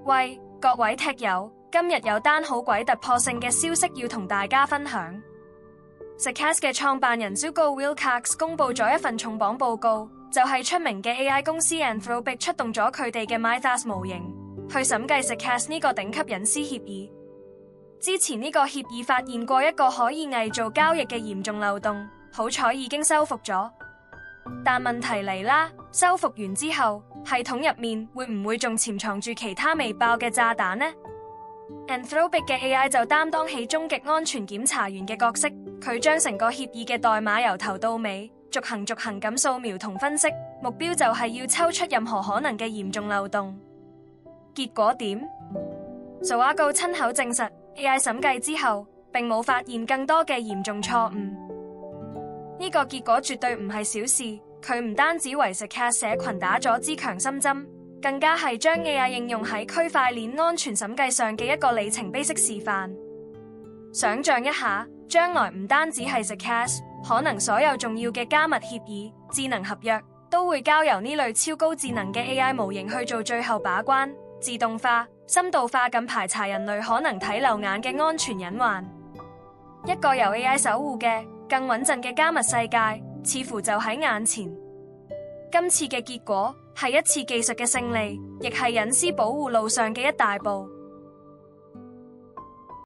喂，各位踢友，今日有單好鬼突破性嘅消息要同大家分享。Zackass 嘅創辦人 Hugo Wilcox 公布咗一份重磅報告，就係出名嘅 AI 公司 Anthropic 出動咗佢哋嘅 Mythos 模型去審計 Zackass 呢個頂級隱私協議。之前呢個協議發現過一個可以偽造交易嘅嚴重漏洞，好彩已經修復咗。但問題嚟啦，修復完之後，系統入面會唔會仲潛藏住其他未爆嘅炸彈呢？ Anthropic 嘅 AI 就擔當起終極安全檢查員嘅角色，佢將成個協議嘅代碼由頭到尾逐行咁掃描同分析，目標就係要抽出任何可能嘅嚴重漏洞。結果點？Zoago 親口證實 AI 審計之後並冇發現更多嘅嚴重錯誤。呢個結果絕對唔係小事，佢唔單止為 Zackass 社群打咗支強心針，更加係將 AI 應用喺區塊鏈安全審計上嘅一個里程碑式示範。想象一下，將來唔單止係 Zackass，可能所有重要嘅加密協議、智能合約都會交由呢類超高智能嘅 AI 模型去做最後把關，自動化、深度化咁排查人類可能睇漏眼嘅安全隱患。一個由 AI 守護嘅更穩陣嘅加密世界，似乎就喺眼前。今次嘅結果係一次技術嘅勝利，亦係隱私保護路上嘅一大步。